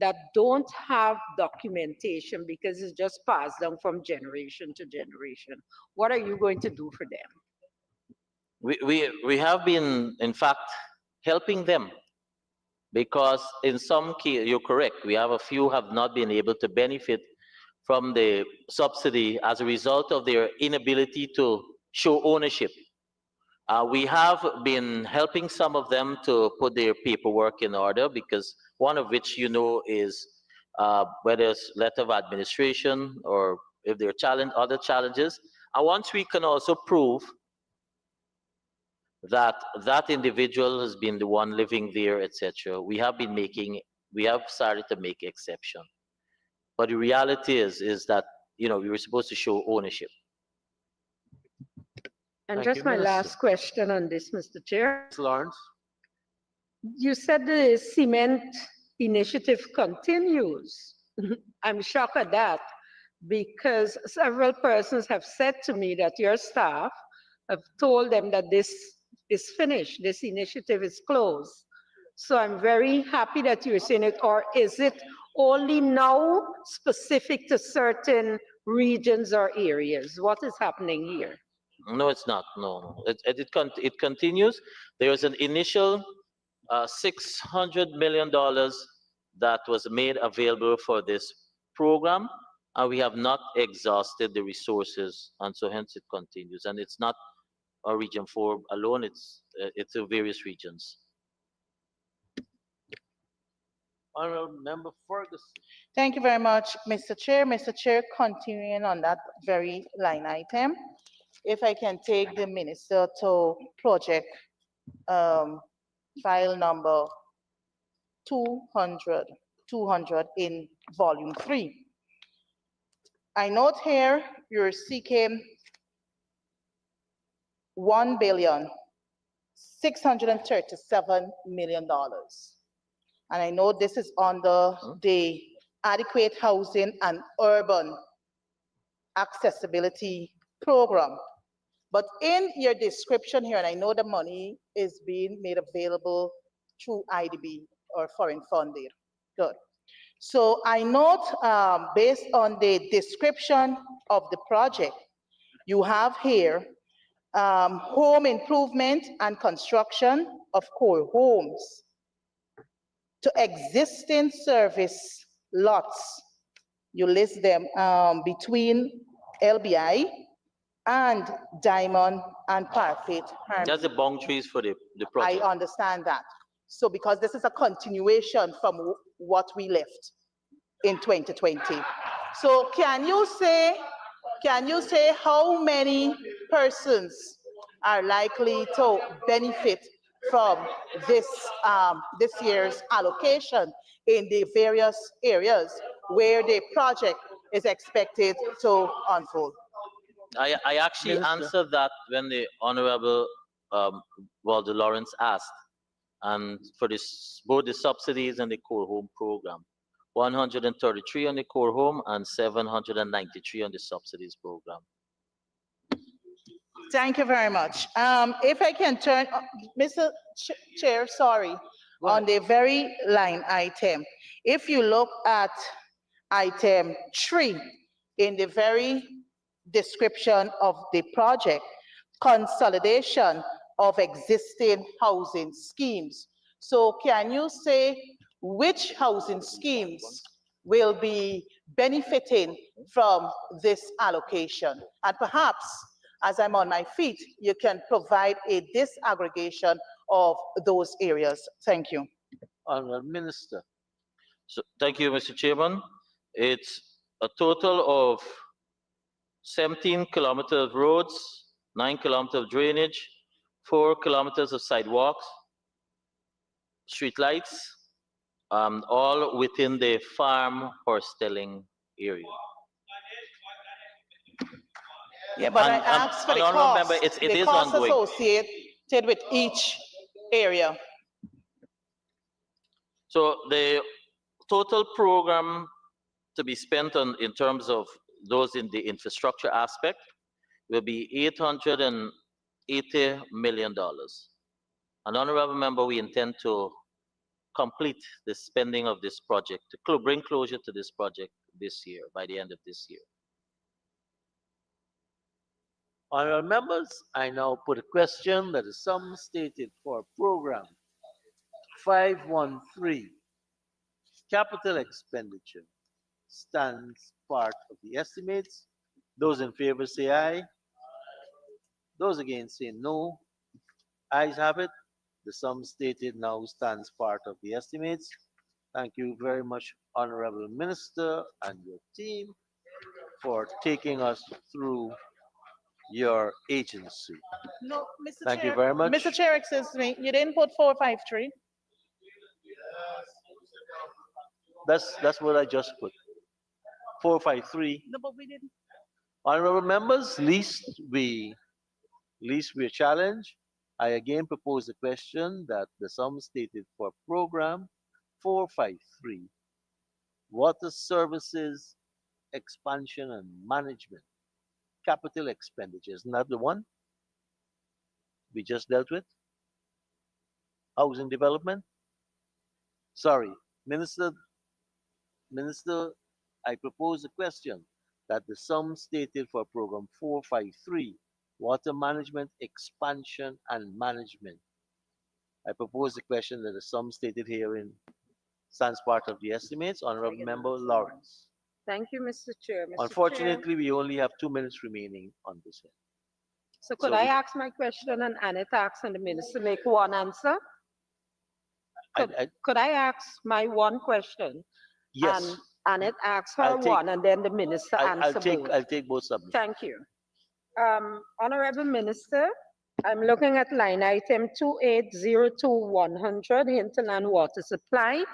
that don't have documentation because it's just passed down from generation to generation? What are you going to do for them? We have been, in fact, helping them because in some cases, you're correct, we have a few have not been able to benefit from the subsidy as a result of their inability to show ownership. We have been helping some of them to put their paperwork in order because one of which is whether it's letter of administration or if there are other challenges. And once we can also prove that that individual has been the one living there, etc., we have started to make exception. But the reality is that we were supposed to show ownership. And Thank just you, my Minister. last question on this, Mr. Chair. Ms. Lawrence? You said the cement initiative continues. I'm shocked at that because several persons have said to me that your staff have told them that this is finished, this initiative is closed. So I'm very happy that you're saying it, or is it only now specific to certain regions or areas? What is happening here? No, it's not. No, it continues. There was an initial $600 million that was made available for this program, and we have not exhausted the resources, and so hence it continues. And it's not a region 4 alone; it's in various regions. Honorable Member Ferguson. Thank you very much, Mr. Chair. Mr. Chair, continuing on that very line item, if I can take the minister to project file number 200 in volume 3. I note here you're seeking $1,637,000,000. And I know this is under the Adequate Housing and Urban Accessibility Program. But in your description here, and I know the money is being made available through IDB or foreign funding. Good. So I note, based on the description of the project, you have here home improvement and construction of core homes to existing service lots. You list them between LBI and Diamond and Parfait. That's the boundaries for the I project. understand that. So because this is a continuation from what we left in 2020. So can you say how many persons are likely to benefit from this this year's allocation in the various areas where the project is expected to unfold? I actually Minister. answered that when the Honorable Walter Lawrence asked, and for both the subsidies and the core home program, 133 on the core home and 793 on the subsidies program. Thank you very much. If I can turn, Mr. Chair, sorry, on the very line item. If you look at item 3 in the very description of the project, consolidation of existing housing schemes. So can you say which housing schemes will be benefiting from this allocation? And perhaps, as I'm on my feet, you can provide a disaggregation of those areas. Thank you. Honorable Minister. So, thank you, Mr. Chairman. It's a total of 17 kilometers of roads, 9 kilometers of drainage, 4 kilometers of sidewalks, streetlights, all within the farm horse stalling area. Yeah, but I And, asked for and the honorable cost, member, it the is cost ongoing. associated with each area. So the total program to be spent on in terms of those in the infrastructure aspect will be $880 million. And honorable member, we intend to complete the spending of this project, to bring closure to this project this year, by the end of this year. Honorable members, I now put a question that the sum stated for program 513, capital expenditure, stands part of the estimates. Those in favor say aye. Those against say no. Ayes have it. The sum stated now stands part of the estimates. Thank you very much, Honorable Minister and your team, for taking us through your agency. No, Mr. Thank Chair. you very much. Mr. Chair, excuse me, you didn't put 453. That's what I just put. 453. No, but we didn't. Honorable members, least we're challenged. I again propose the question that the sum stated for program 453, water services expansion and management, capital expenditures, not the one we just dealt with, housing development. Sorry, Minister, I propose a question that the sum stated for program 453, water management, expansion and management. I propose the question that the sum stated herein stands part of the estimates. Honorable Member Lawrence. Thank you, Mr. Chair. Mr. Chair. Unfortunately, we only have 2 minutes remaining on this end. So could so I we- ask my question and Annette ask and the minister make one answer? Could I ask my one question? Yes, And Annette asks her I'll take- one and then the minister answer both. I'll take both submissions. Thank you. Honorable Minister, I'm looking at line item 2802-100, hinterland water supply.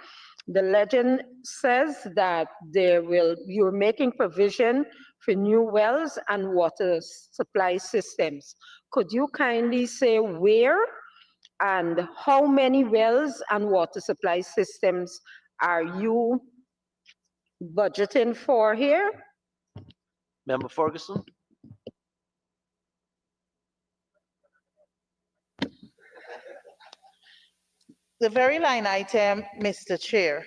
The legend says that you're making provision for new wells and water supply systems. Could you kindly say where and how many wells and water supply systems are you budgeting for here? Member Ferguson. The very line item, Mr. Chair.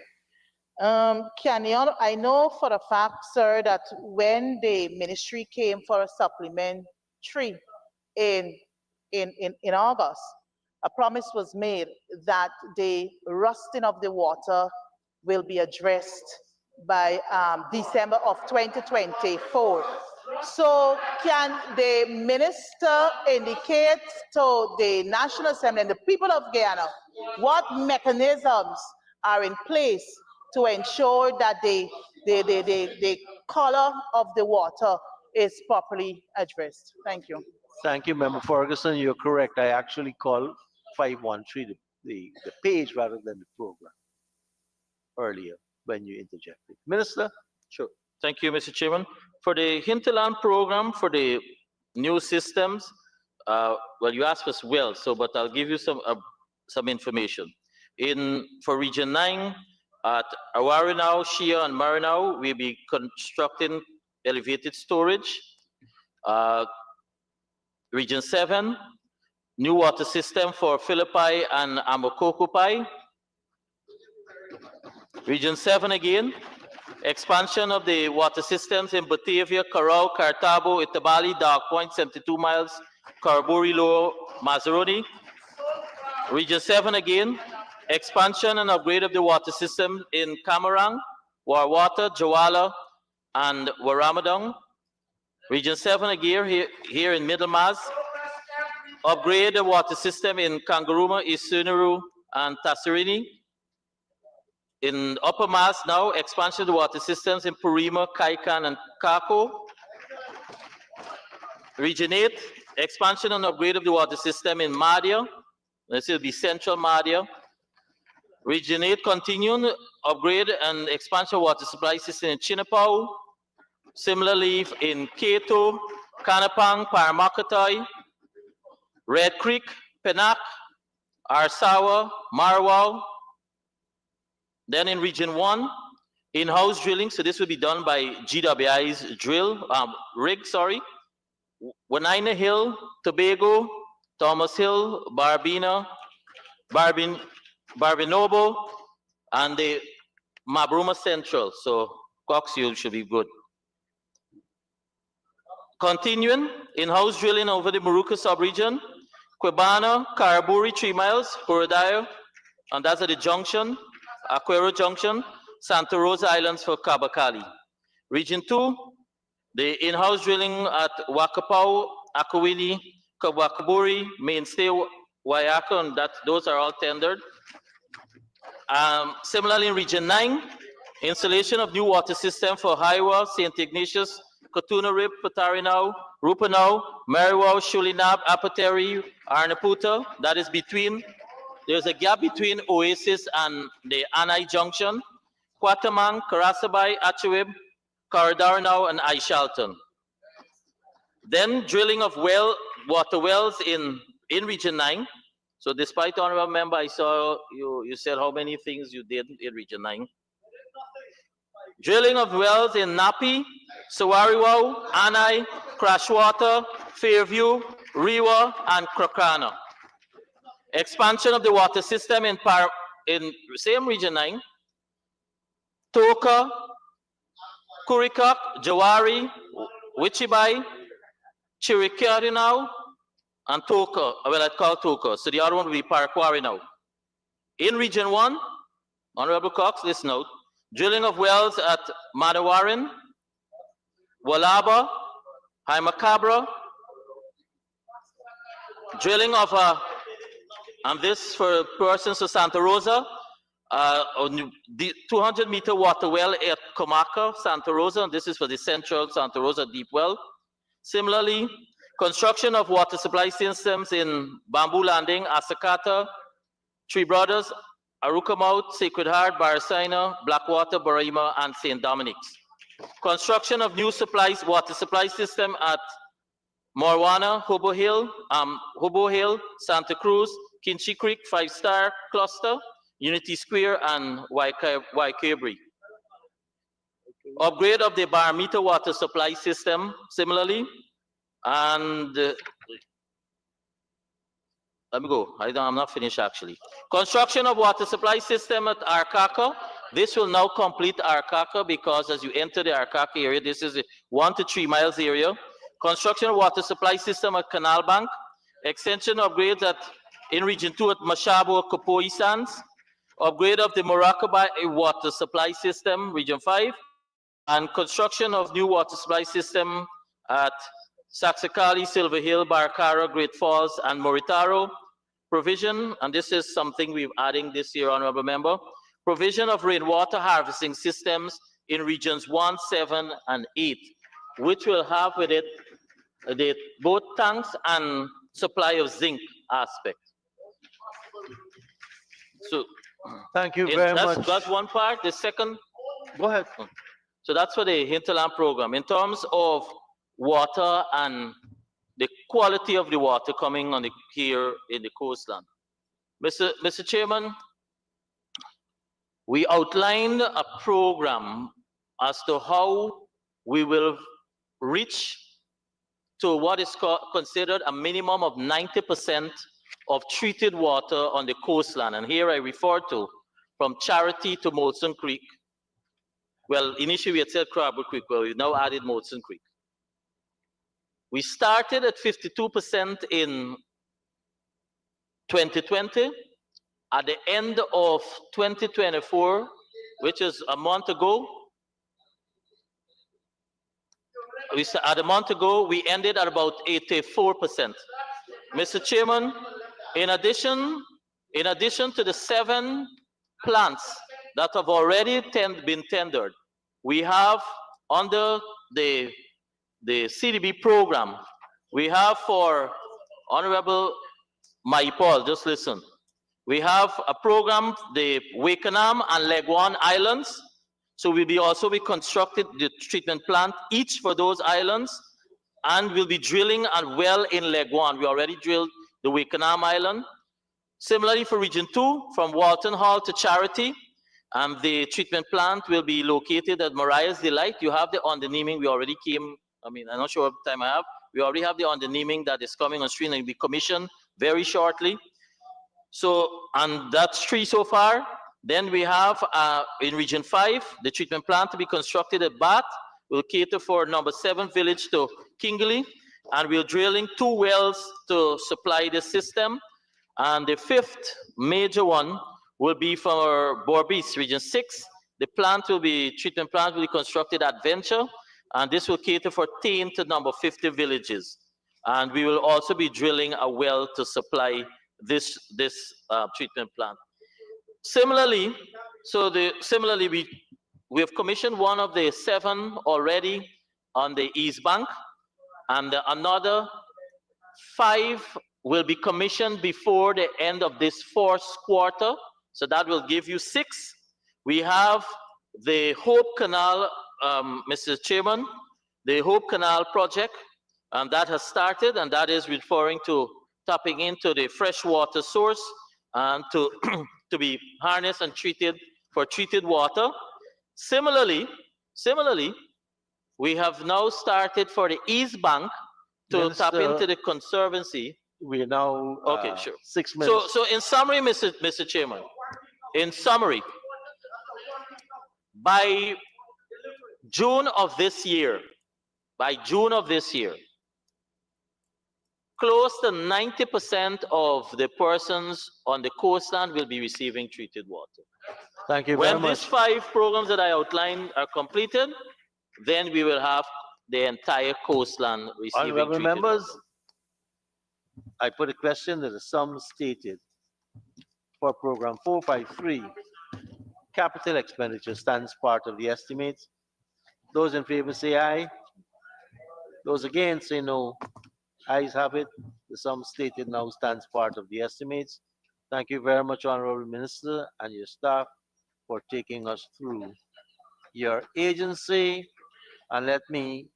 I know for a fact, sir, that when the ministry came for a supplementary in August, a promise was made that the rusting of the water will be addressed by December of 2024. So can the minister indicate to the National Assembly and the people of Guyana what mechanisms are in place to ensure that the color of the water is properly addressed? Thank you. Thank you, Member Ferguson. You're correct. I actually called 513 the page rather than the program earlier when you interjected. Minister? Sure. Thank you, Mr. Chairman. For the hinterland program, for the new systems, well, you asked us well, but I'll give you some information. For Region 9, at Awarinao, Shia, and Marinao, we'll be constructing elevated storage. Region 7, new water system for Philippi and Amokokupai. Region 7 again, expansion of the water systems in Batavia, Carao, Cartabo, Itabali, Dark Point, 72 miles, Caraburi, Lower Mazaroni. Region 7 again, expansion and upgrade of the water system in Camarang, Warwata, Jawala, and Waramadong. Region 7 again, here in Middlemas, upgrade the water system in Kangaruma, Isunuru, and Tasirini. In Upper Mass now, expansion of the water systems in Purima, Kaikan, and Kako. Region 8, expansion and upgrade of the water system in Madhya. This will be Central Madhya. Region 8, continuing upgrade and expansion of water supply system in Chinapau. Similarly, in Keto, Kanapang, Paramakatay, Red Creek, Penak, Arsawa, Marwao. Then in Region 1, in-house drilling, so this will be done by GWI's rig. Wanina Hill, Tobago, Thomas Hill, Barbin, Barbinobo, and the Mabruma Central. So Cox, you should be good. Continuing, in-house drilling over the Maruka sub-region, Quebana, Karaburi, 3 miles, Horodayo, and that's at the junction, Aquero Junction, Santa Rosa Islands for Kabakali. Region 2, the in-house drilling at Wakapau, Akawini, Kabakaburi, Mainstay, Wayaka, and those are all tendered. Similarly, in Region 9, installation of new water system for Haiwa, St. Ignatius, Kotuna Rip, Patarinau, Rupanau, Mariwau, Shulinab, Apateri, Arnaputa. That is between, there's a gap between Oasis and the Anai Junction, Quatamang, Karasabay, Achewib, Karadarnau, and Aishalton. Then drilling of water wells in Region 9. So despite, honorable member, I saw you said how many things you did in Region 9. Drilling of wells in Napi, Sawariwau, Anai, Crashwater, Fairview, Rewa, and Krokana. Expansion of the water system in same Region 9. Toka, Kurikak, Jawari, Wichibai, Chirikari and Toka. Well, I call Toka. So the other one will be Paraquari now. In Region 1, Honorable Cox, listen out. Drilling of wells at Madawarin, Walaba, Haimacabra. Drilling of, and this for persons of Santa Rosa, the 200-meter water well at Comaka, Santa Rosa, and this is for the central Santa Rosa deep well. Similarly, construction of water supply systems in Bamboo Landing, Asakata, Three Brothers, Arukamouth, Sacred Heart, Barasaina, Blackwater, Baraima, and St. Dominic's. Construction of new water supply system at Morwana, Hobo Hill, Santa Cruz, Kinchi Creek, 5-star cluster, Unity Square, and Waikabri. Upgrade of the Barometer water supply system, similarly, and let me go. I'm not finished actually. Construction of water supply system at Arkaka. This will now complete Arkaka because as you enter the Arkaka area, this is a 1 to 3 miles area. Construction of water supply system at Canal Bank. Extension upgrades in Region 2 at Mashabo, Kapoi Sands. Upgrade of the Morocco water supply system, Region 5. And construction of new water supply system at Saxakali, Silver Hill, Barcara, Great Falls, and Moritaro. Provision, and this is something we're adding this year, honorable member, provision of rainwater harvesting systems in regions 1, 7, and 8, which will have with it both tanks and supply of zinc aspect. So, thank you very much. That's one part. The second, go ahead. So that's for the hinterland program. In terms of water and the quality of the water coming on here in the coastland. Mr. Chairman, we outlined a program as to how we will reach to what is considered a minimum of 90% of treated water on the coastland. And here I refer to from Charity to Molson Creek. Well, initially we had said Crabwood Creek, but we now added Molson Creek. We started at 52% in 2020. At the end of 2024, which is a month ago, we ended at about 84%. Mr. Chairman, in addition to the 7 plants that have already been tendered, we have under the CDB program, we have for Honorable Maipol, just listen. We have a program, the Wakenham and Legwan Islands. So we'll also be constructed the treatment plant, each for those islands, and we'll be drilling a well in Legwan. We already drilled the Wakenham Island. Similarly for Region 2, from Walton Hall to Charity, the treatment plant will be located at Mariah's Delight. You have on the naming, we already came, I'm not sure what time I have. We already have the underneming that is coming on stream and will be commissioned very shortly. So, and that's 3 so far. Then we have in Region 5, the treatment plant to be constructed at Bath. Will cater for number 7 village to Kingley. And we're drilling 2 wells to supply the system. And the 5th major one will be for Borbis, Region 6. The treatment plant will be constructed at Venture. And this will cater for 10 to number 50 villages. And we will also be drilling a well to supply this treatment plant. Similarly, we have commissioned one of the 7 already on the East Bank, and another 5 will be commissioned before the end of this 4th quarter. So that will give you 6. We have the Hope Canal, Mr. Chairman, the Hope Canal project, and that has started, and that is referring to tapping into the freshwater source and to to be harnessed and treated for treated water. Similarly, we have now started for the East Bank to tap Minister, into the conservancy. we are now Okay, sure. 6 minutes. So in summary, Mr. Chairman, in summary, by June of this year, close to 90% of the persons on the coastline will be receiving treated water. Thank you very When much. these 5 programs that I outlined are completed, then we will have the entire coastline receiving Honorable treated members, water. I put a question that the sum stated for program 453. Capital expenditure stands part of the estimates. Those in favor say aye. Those against say no. Ayes have it. The sum stated now stands part of the estimates. Thank you very much, Honorable Minister and your staff, for taking us through your agency. And let me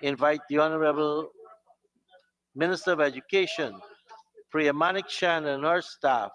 invite the Honorable Minister of Education, Priya Manik Chan, and her staff